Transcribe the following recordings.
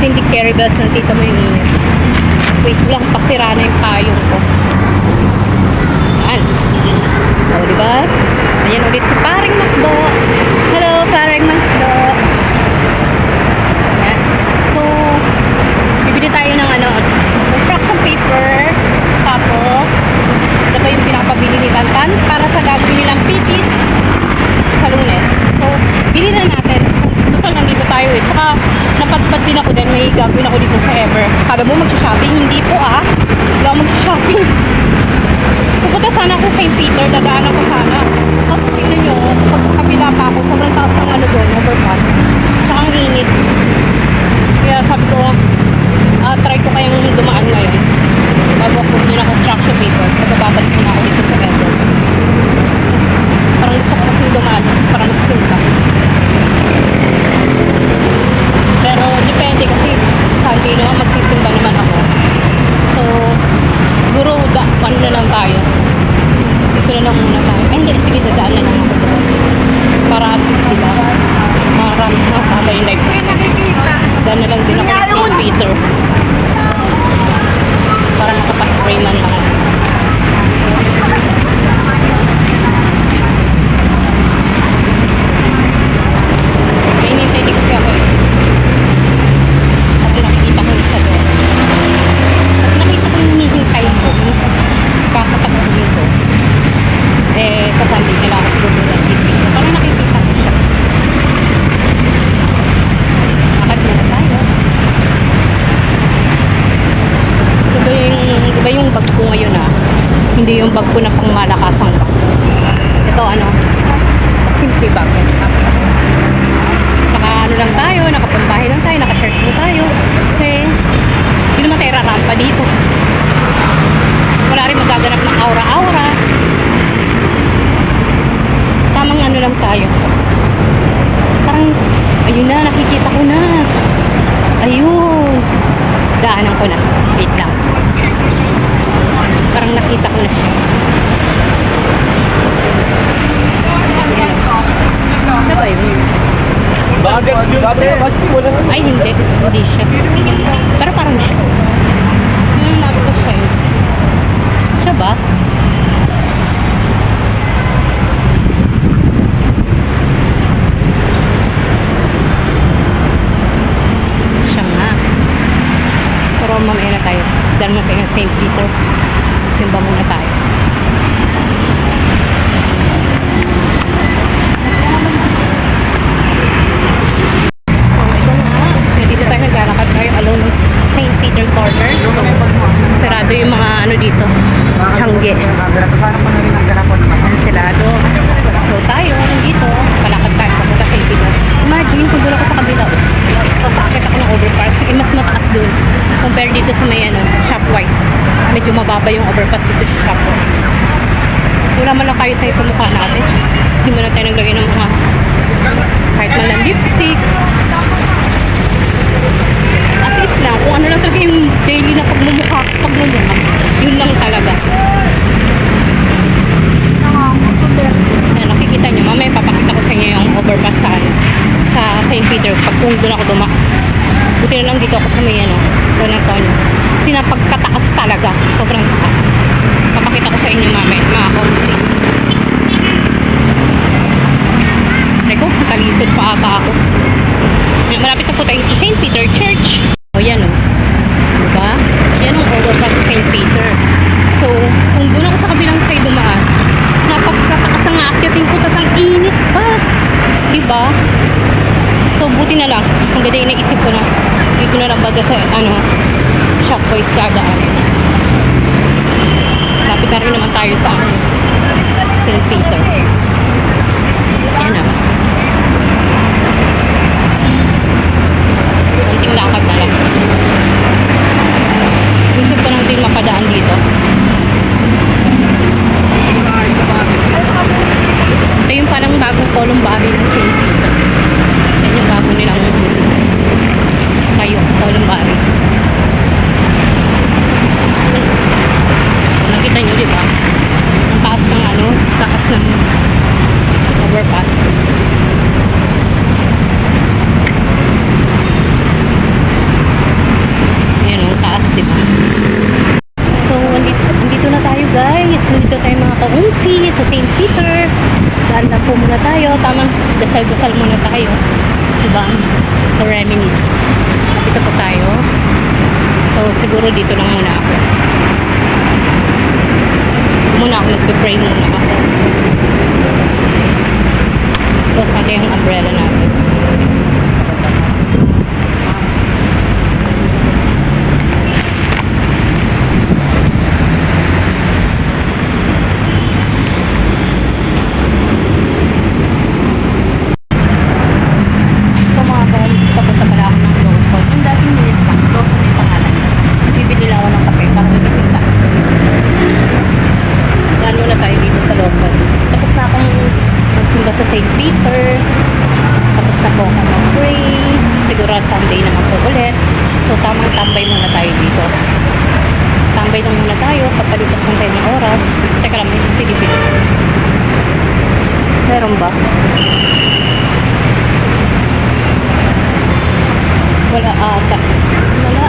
Kasi hindi carry bells ng tita mo yung init. Wait lang, pasira na yung payong ko. Ayan. O, diba? Ayan ulit si Paring Macdo. Hello, Paring Macdo. Ayan. So, bibili tayo ng construction paper. Tapos, ito ba yung pinakapabili ni Tantan para sa gagawin nilang pitis sa Lunes. So, bili na natin. Total, nandito tayo eh. Tsaka, napadpad din ako din. May gagawin ako dito sa Ever. Kada mo mag-shopping? Hindi po ah. Wala ako mag-shopping. Pupunta sana ako sa St. Peter. Dadaanan ko sana. Kasi tignan nyo, pag sa kabila pa ako, sobrang taas ng doon, overpass. Tsaka ang init. Kaya sabi ko, try ko kayang dumaan ngayon. Bago ako ng construction paper. Pagkababalik ko na ako dito sa Ever. Parang gusto ko kasing dumaan para magsimba. Pero depende kasi Sunday naman magsisimba naman ako. So siguro ano na lang tayo. Dito na lang muna tayo. Ay hindi, sige dadaan na lang ako doon. Para at least sila makakaba yung life ko. Daan na lang din ako sa St. Peter. Para makapag-pray man lang. Hindi kasi ako eh. At nakikita ko isa doon. At nakita ko yung hinihintay ko. Kakatag ko dito. Eh, sa Sunday nila ako siguro doon ang city. Parang nakikita ko siya. Akad muna tayo. Diba yung bag ko ngayon ah? Hindi yung bag ko na pang malakasang bag. Ito simple bag. Ano lang tayo, nakapuntahe lang tayo, nakashirt mo tayo kasi hindi naman tayo rarampa dito, wala rin magaganap ng aura-aura, tamang ano lang tayo, parang ayun na, nakikita ko na, ayun, daanan ko na, wait lang, parang nakita ko na siya. Ano ba yun? Ay, hindi siya. Pero parang siya. Nagko siya yun. Siya ba? Siya nga. Pero mamaya na tayo. Dahil na tayo ng St. Peter. Simba muna tayo. Sarado yung mga dito, Changi. Sarado. So tayo, nandito, palakad tayo papunta sa Ipino. Imagine kung doon ako sa kabila. Sasakit ako ng overpass. Mas mataas doon. Compare dito sa may Shopwise. Medyo mababa yung overpass dito sa Shopwise. Wala man lang kayo sa mukha natin. Hindi mo na tayo naglagay ng mga kahit man lang lipstick. Assist lang. Kung ano lang talaga yung daily na pagmumukha, yun lang talaga. Ayan, nakikita nyo. Mamaya papakita ko sa inyo yung overpass sa St. Peter. Pag kung doon ako buti na lang dito ako sa may doon ang tono. Kasi napagkataas talaga. Sobrang taas. Papakita ko sa inyo mamaya. Mga komsi. Teko, talisod pa ata ako. Malapit na po tayo sa St. Peter Church. O yan o. Diba? Yan ang overpass sa St. Peter. So, kung doon ako sa kabilang side dumaan, napagkatakas ang aakyatin ko, tas ang init pa. Diba? So, buti na lang. Ang ganda yung naisip ko na. Dito na lang baga sa, Shopwise dadaan. Lapit na rin naman tayo sa, St. Peter. Yan o. Konting lakad na lang. Isip ko lang din mapadaan dito. Ito yung parang bagong Columbari ng St. Peter. Yan yung bago nilang tayo, Columbari. Nakita nyo, diba? Ang taas ng taas ng overpass. Dito tayo mga kaungsi sa St. Peter. Daan lang po muna tayo. Tamang dasal-dasal muna tayo. Diba? The reminisce. Dito po tayo. So, siguro dito lang muna ako. Muna ako, nagpe-pray muna ako. Tapos natin yung umbrella natin. Sa St. Peter, tapos na po ako mag-pray, siguro Sunday naman po ulit. So tamang tambay muna tayo dito, tambay lang muna tayo, kapalipas lang tayo ng oras. Teka lang, may sisilipin, meron ba? Wala ata, wala.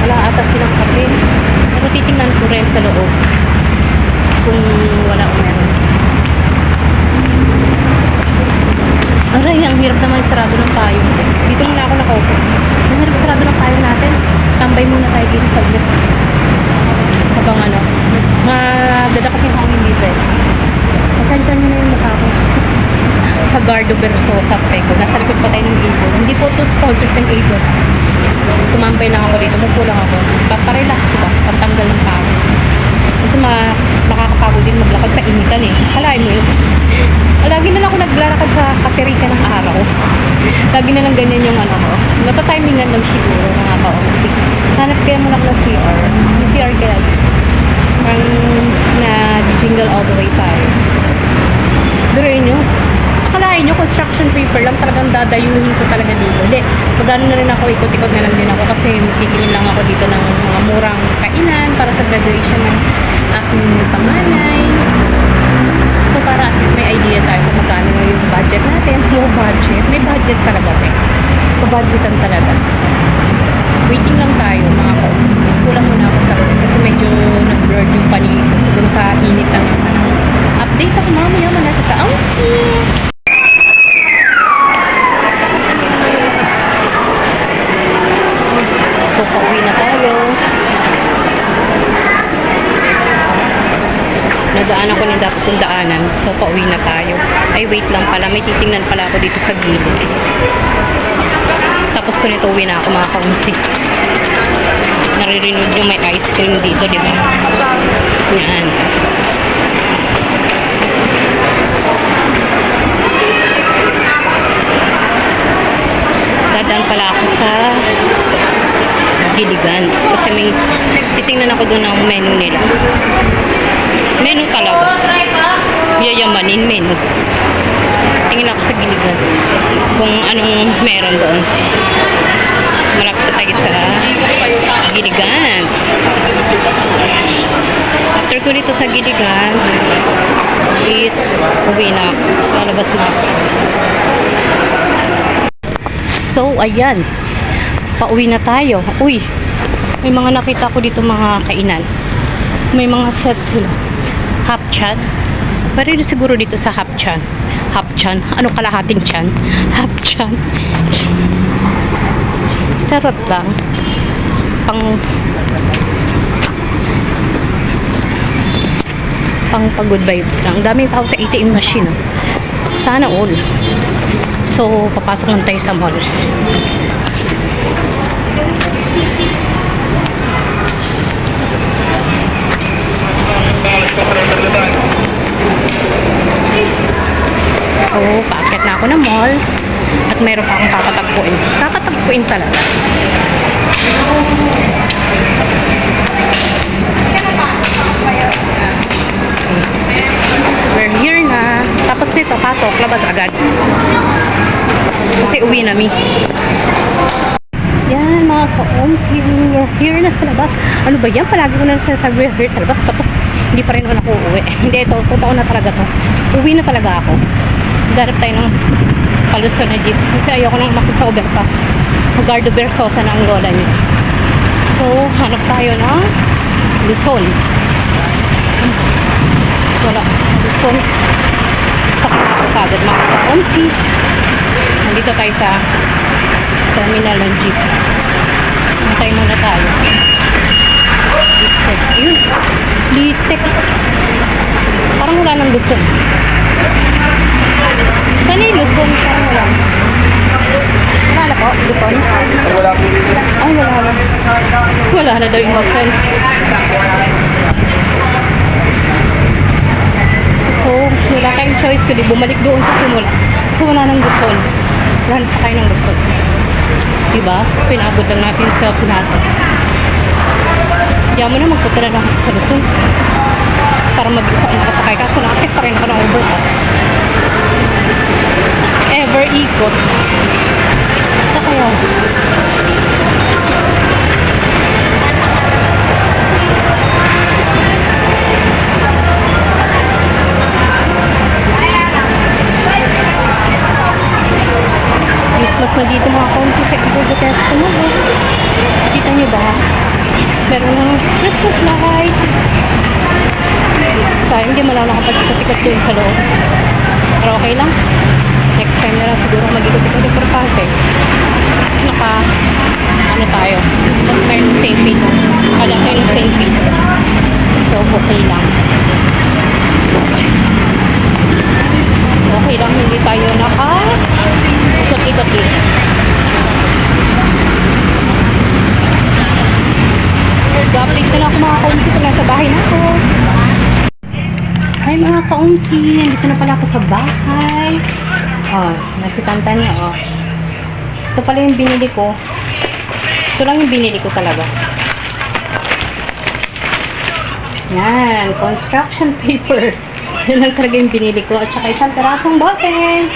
Wala ata silang kape. Pero titingnan ko rin sa loob kung wala o meron. Aray, ang hirap naman sarado ng payo. Dito muna ako nakaupo. Ang hirap sarado ng payo natin. Tambay muna tayo dito sa group. Habang ano, magdada kasi hangin dito eh. Pasensya nyo na yung mukha ko. Hagardo Versosa Peko. Nasa likod pa tayo ng Avon. Hindi po to sponsored ng Avon. Tumambay lang ako dito. Magpulang ako. Paparelax ba? Pantanggal ng pagod. Kasi nakakapagod din maglakad sa initan eh. Halain mo yun. Lagi na lang ako naglalakad sa kaperika ng araw. Lagi na lang ganyan yung ano ko. Natatimingan lang siguro mga kaomsi. Hanap kaya mo lang ng CR. Yung CR kaya. Parang na-jingle all the way tayo. Duruin nyo. Akalain nyo, construction paper lang, talagang dadayuhin ko talaga dito. Hindi, magano na rin ako, ikot-ikot na lang din ako kasi titingin lang ako dito ng mga murang kainan para sa graduation ng aking panganay. So, para at least may idea tayo kung magkano yung budget natin. Low budget. May budget talaga, eh. Pabudgetan talaga. Waiting lang tayo, mga folks. Kulang muna ako sa room kasi medyo nag-blurred yung paningin ko. Siguro sa init ang update ako mamaya mga ka-kaunsi. So, pauwi na tayo. Nadaan ako ng dapat kong daanan. So, pauwi na tayo. Ay, wait lang pala. May titingnan pala ako dito sa gilid. Tapos ko nito uwi na ako mga kaunsi. Naririnig yung may ice cream dito, di ba? Yan. Dadaan pala ako sa Gilligans kasi may titingnan ako doon ng menu nila. Menu talaga. Yayamanin menu. Tingin ako sa Gilligans kung anong meron doon. Malapit tayo sa Gilligans. After ko dito sa Gilligans is uwi na ako. Lalabas na ako. So, ayan. Pauwi na tayo. Uy, may mga nakita ko dito mga kainan. May mga set sila. Hapchan. Pero siguro dito sa Hapchan. Hapchan. Ano kalahating chan? Hapchan. Charot lang. Pang good vibes lang. Daming tao sa ATM machine. Sana all. So, papasok lang tayo sa mall. So, paakyat na ako ng mall at mayroon pa akong kakatagpuin. Kakatagpuin talaga. We're here na. Tapos nito, pasok, labas agad. Kasi uwi na mi. Yan mga ka-oms, we're here na sa labas. Ano ba yan? Palagi ko na sinasabi we're here sa labas. Tapos hindi pa rin ako uuwi. Hindi, ito, totoo na talaga to. Uwi na talaga ako. Darap tayo ng palusot na jeep. Kasi ayoko nang makita sa overpass. Hagardo Versosa na ang lola niya. So, hanap tayo ng Luzon. Wala. Luzon. Sakit ako kagad mga ka-OMSI. Nandito tayo sa terminal ng jeep. Hintay muna tayo. Yun. Litex. Parang wala ng Luzon. Saan yung Luzon? Parang wala. Wala na po, Luzon? Wala po dito. Ay, wala na. Wala na daw yung Luzon. So, wala tayong choice kundi bumalik doon sa simula. So, wala nang Luzon. Wala na sakay ng Luzon. Diba? Pinagod lang natin sa Punato. Diyan mo na magpunta na lang ako sa Luzon. Para mabilis ako makasakay. Kaso na-active pa rin ako ng overpass. Ever ikot. Ito kaya. Christmas na dito mga konsi sa Ibogotes ko na. Kita nyo ba? Meron ng Christmas light. Sayang hindi mo lang nakapag-ikot-ikot doon sa loob. Pero okay lang. Next time na lang siguro mag-ikot-ikot. Importante. Ano tayo? Tapos tayo ng St. Peter. Alam tayo ng St. Peter. So, okay lang. Okay lang, hindi tayo ikot-ikot dito. Ga-update na lang ako mga ka-OMSI kung nasa bahay na ako. Hi mga ka-OMSI, nandito na pala ako sa bahay. Oh, nasa kanta niya, oh. Ito pala yung binili ko. Ito lang yung binili ko talaga. Yan, construction paper. Yan lang talaga yung binili ko. At saka isang perasong bote.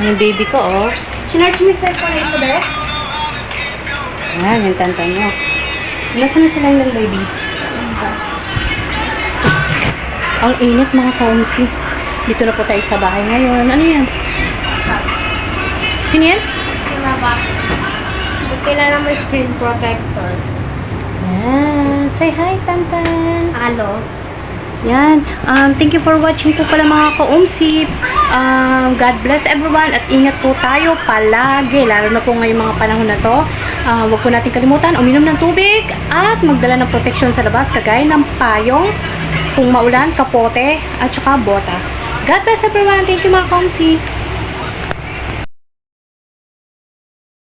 Yung baby ko, oh. Sinarge mo yung cellphone na ito, be? Yan, yung kanta niyo. Nasaan na sila yung baby? Ang init mga ka-OMSI. Dito na po tayo sa bahay ngayon. Ano yan? Sino yan? Kailangan mo screen protector. Yan. Say hi, Tantan. Hello. Yan. Thank you for watching po pala mga ka-OMSI. God bless everyone at ingat po tayo palagi. Lalo na po ngayong mga panahon na to. Huwag po natin kalimutan uminom ng tubig at magdala ng proteksyon sa labas kagaya ng payong, kung maulan, kapote at saka bota. God bless everyone. Thank you mga ka-OMSI.